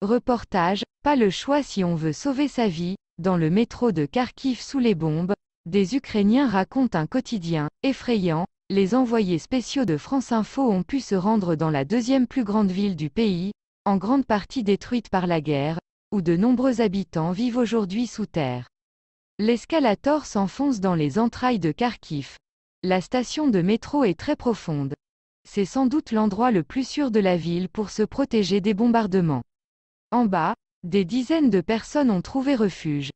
Reportage, pas le choix si on veut sauver sa vie, dans le métro de Kharkiv sous les bombes, des Ukrainiens racontent un quotidien effrayant. Les envoyés spéciaux de France Info ont pu se rendre dans la deuxième plus grande ville du pays, en grande partie détruite par la guerre, où de nombreux habitants vivent aujourd'hui sous terre. L'escalator s'enfonce dans les entrailles de Kharkiv. La station de métro est très profonde. C'est sans doute l'endroit le plus sûr de la ville pour se protéger des bombardements. En bas, des dizaines de personnes ont trouvé refuge.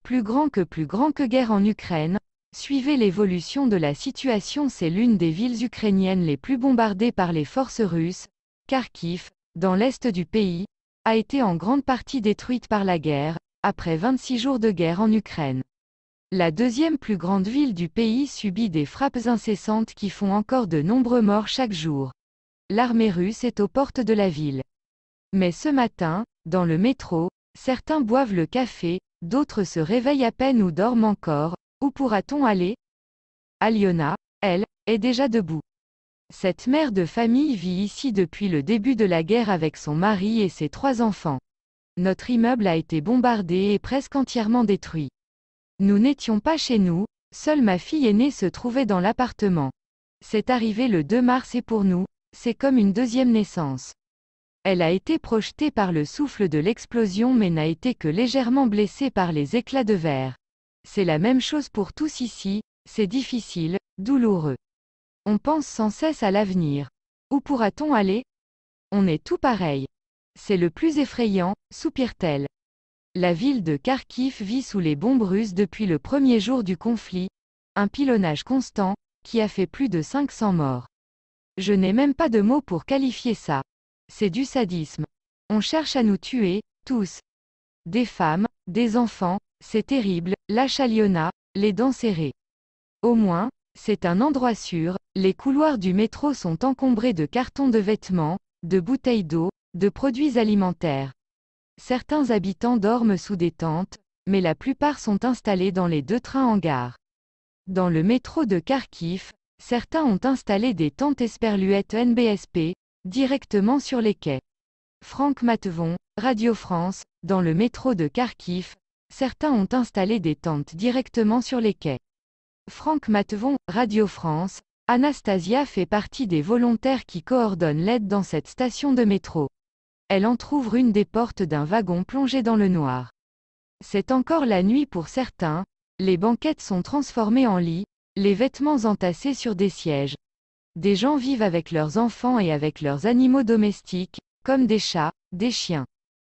Plus grand que guerre en Ukraine, suivez l'évolution de la situation. C'est l'une des villes ukrainiennes les plus bombardées par les forces russes. Kharkiv, dans l'est du pays, a été en grande partie détruite par la guerre, après 26 jours de guerre en Ukraine. La deuxième plus grande ville du pays subit des frappes incessantes qui font encore de nombreux morts chaque jour. L'armée russe est aux portes de la ville. Mais ce matin, dans le métro, certains boivent le café, d'autres se réveillent à peine ou dorment encore. Où pourra-t-on aller? Aliona, elle, est déjà debout. Cette mère de famille vit ici depuis le début de la guerre avec son mari et ses 3 enfants. Notre immeuble a été bombardé et presque entièrement détruit. Nous n'étions pas chez nous, seule ma fille aînée se trouvait dans l'appartement. C'est arrivé le 2 mars et pour nous, c'est comme une deuxième naissance. Elle a été projetée par le souffle de l'explosion mais n'a été que légèrement blessée par les éclats de verre. C'est la même chose pour tous ici, c'est difficile, douloureux. On pense sans cesse à l'avenir. Où pourra-t-on aller? On est tout pareil. C'est le plus effrayant, soupire-t-elle. La ville de Kharkiv vit sous les bombes russes depuis le premier jour du conflit, un pilonnage constant, qui a fait plus de 500 morts. Je n'ai même pas de mots pour qualifier ça. C'est du sadisme. On cherche à nous tuer, tous. Des femmes, des enfants, c'est terrible, lâche Aliona, les dents serrées. Au moins, c'est un endroit sûr, les couloirs du métro sont encombrés de cartons de vêtements, de bouteilles d'eau, de produits alimentaires. Certains habitants dorment sous des tentes, mais la plupart sont installés dans les 2 trains hangars. Dans le métro de Kharkiv, certains ont installé des tentes Esperluette NBSP, directement sur les quais. Franck Matevon, Radio France, dans le métro de Kharkiv, certains ont installé des tentes directement sur les quais. Franck Matevon, Radio France, Anastasia fait partie des volontaires qui coordonnent l'aide dans cette station de métro. Elle entrouvre une des portes d'un wagon plongé dans le noir. C'est encore la nuit pour certains, les banquettes sont transformées en lits, les vêtements entassés sur des sièges. Des gens vivent avec leurs enfants et avec leurs animaux domestiques, comme des chats, des chiens.